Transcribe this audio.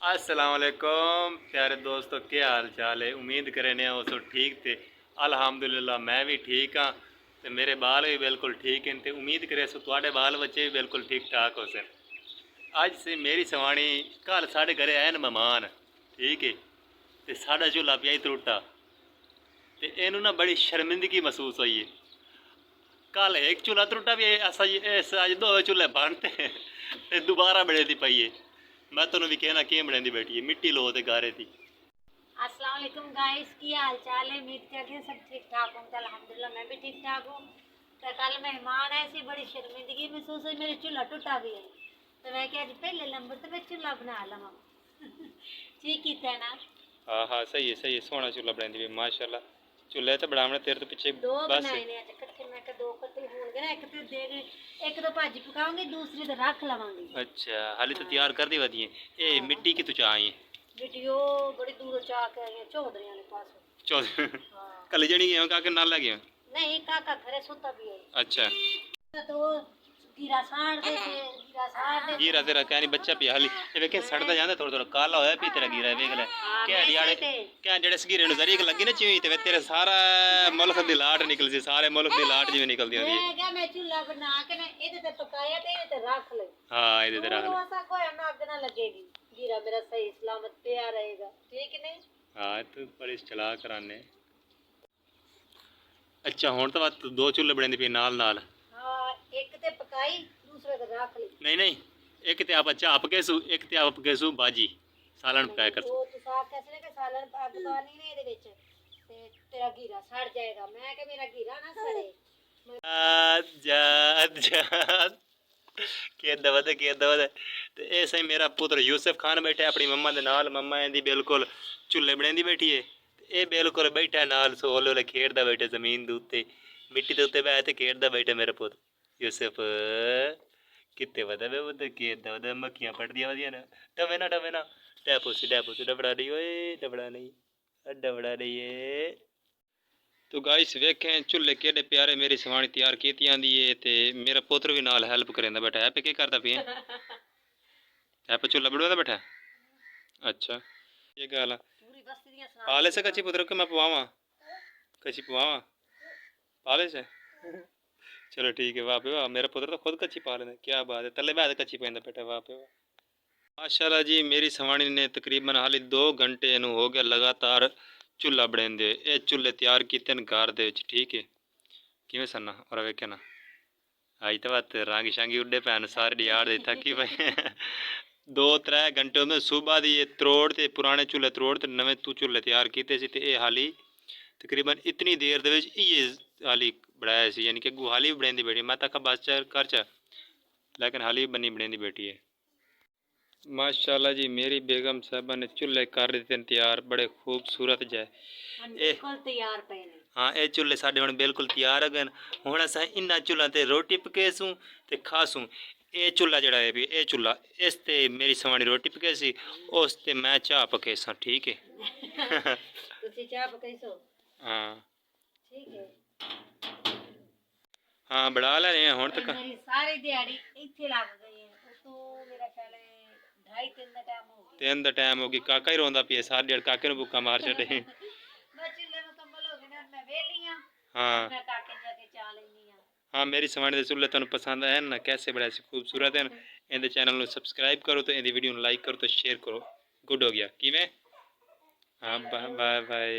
अस्सलाम वालेकुम प्यारे दोस्तों, क्या हाल चाल है। उम्मीद करें हो सो ठीक थे। अल्हम्दुलिल्लाह मैं भी ठीक हाँ। तो मेरे बाल भी बिल्कुल ठीक हैं। तो उम्मीद करें सो तुहाडे बाल बच्चे भी बिल्कुल ठीक ठाक हो सन। अज से मेरी सवाणी कल साढ़े घरे आए न मेहमान, ठीक है। तो साढ़ा चूल्हा पिया ही त्रुटा। तो इनू ना बड़ी शर्मिंदगी महसूस हुई है। कल एक चूल्हा त्रुटा भी अज दो चूल्हे बनते ते दोबारा बड़े दी पाई है। मैं तुम भी कहना कि बने बैठी है मिट्टी लो ते गारे थी। अस्सलाम वालेकुम गाइस, की हाल चाल है। उम्मीद करते हैं सब ठीक ठाक होंगे। अल्हम्दुलिल्लाह मैं भी ठीक ठाक हूँ। तो कल मेहमान ऐसी बड़ी शर्मिंदगी महसूस हुई, मेरे चूल्हा टूटा भी है। तो मैं क्या पहले नंबर तो मैं चूल्हा बना लवा। ठीक किया है ना। हाँ हाँ सही है सोहना चूल्हा बनाई भी माशाल्लाह। चूल्हे तो बनावने तेरे तो पीछे दो बस बनाए ने अज इकट्ठे। मैं क्या दो इकट्ठे होंगे ना, एक तो भाजी पकाऊंगी, दूसरी तो रख लवांगी। अच्छा हाली तो तैयार कर दी वधी ये हाँ मिट्टी की तुझे आई वीडियो बड़ी दूर जा के आई है, चौधरी वाले पास। चौदह हाँ कल जनी गए काके नाल लगे नहीं, काका घरे सोता भी है। अच्छा तो गिरा साड़ दे थे, गिरा साड़ दे गीरा तेरा क्या नहीं बच्चा पिया हाली ये वेखे सड़दा जांदा थोड़ा थोड़ा काला होया पी तेरा गीरा वेख ले क्या यार क्या जेड़े सगीरे नु जरी लगी ना चुई ते तेरे सारा मुल्क दी लाट निकल सी सारे मुल्क दी लाट जिवें निकलदी होंदी मैं क्या मैं चूल्हा बना के ना इधर ते पकाया ते इधर ते रख ले। हां इधर ते रख ले ऐसा कोई ना अग ना लगेगी, गिरा मेरा सही सलामत पिया रहेगा, ठीक नहीं। हां तू बड़ी चला कराने। अच्छा हुन तो बात दो चूल्हे बने पी नाल नाल। हां एक ते पकाई, दूसरे ते रख ली। नहीं नहीं एक ते आप चाप के सु एक ते आप के सु बाजी सालन पकाया कर वो तो साफ कैसे के सालन अग पानी ने इहदे विच ते तेरा गिरा सड़ जाएगा। मैं के मेरा गिरा ना सड़े। ते ऐसे ही मेरा पुत्र यूसुफ खान बैठा अपनी मम्मा दे नाल। मम्मा इंदी बिल्कुल चूल्हे बनेंदी बैठी है। ये बिल्कुल बैठा नाल सोले ओले खेड़दा बैठा जमीन दे उत्ते मिट्टी दे उत्ते बैठ ते खेड़दा बैठा मेरा पुत्र यूसुफ। कित्ते वदा वे उधर खेड़दा वदा मक्खियां पड़दियां वदियां ना टवे ना टैपोसी डबड़ा नहीं ओए डबड़ा नहीं डबड़ा नहीं है। तो गाइस वेखें चूल्हे केडे प्यारे मेरी सवाणी तैयार की आंदी है। ते मेरा पुत्र भी नाल हेल्प करेंदा बैठा है पे के करदा पिए है पे चूल्हा बड़वादा बैठा। अच्छा ये गल पूरी बस्ती दियां पाले से सुना। कच्ची पुत्र के मैं पवावा कच्ची पवावा पाले से चलो ठीक है वाह पे वाह मेरा पुत्र तो खुद कच्ची पा लेना क्या बात है तले बैठ कच्ची पैंदा बैठा वाह पे वाह माशाल्लाह जी। मेरी सवाणी ने तकरीबन हाली 2 घंटे इनू हो गया लगातार चूल्हा बनेंदे। ये चूल्हे तैयार कीते न घर दे विच ठीक है किवें सन्ना और वेखे ना अज तो बात रंग शंगी उड्डे पैन सारे डियाड़ दे थकी पे 2-3 घंटे में सुबह दी त्रोड़ ते पुराने चूल्हे त्रोड़ ते नवे तू चूल्हे तैयार कीते सी ते ये हाली तकरीबन इतनी देर दे विच इये हाली बनाया सी यानी कि अगू हाली भी बनेंदी बैठी। मैं तक बस कर चा लेकिन हाली भी बनी बनेंदी बैठी है। माशाल्लाह जी मेरी बेगम साहबा ने चूल्हे कर दिते तैयार बड़े खूबसूरत जाए बिल्कुल तैयार पे ने। हाँ ये चूल्हे साढ़े हुण बिल्कुल तैयार है हुण असां इन्हां चूल्हां ते रोटी पकेसूं ते खासूं। ये चूल्हा जड़ा है भी ये चूल्हा इस ते मेरी सवाणी रोटी पकेसी उस ते मैं चाह पकेसा ठीक है। तुसी चाह पकाइसो। हाँ ठीक है। हाँ बढ़ा लेने हुण तक मेरी सारी दिहाड़ी इत्थे लग गई है। तो मेरा ख्याल है 2:30-3 दा टाइम हो गया। 3 दा टाइम हो गया काका ही रोंदा पिया सारी दिहाड़ी काके नूं भुक्खा मार छड्डे। मैं चूल्हे नूं कंबल हो गए ने, मैं वेली हां। हाँ मैं काके जाके चाह लेनी हां। हाँ मेरी सवाणी दे चूल्हे तुहानूं पसंद आए ना कैसे बड़े से खूबसूरत हैं। इहदे चैनल नूं सबसक्राइब करो तो इहदी वीडियो नूं लाइक करो तो शेयर करो। गुड हो गया किवें हाँ बाय बाय।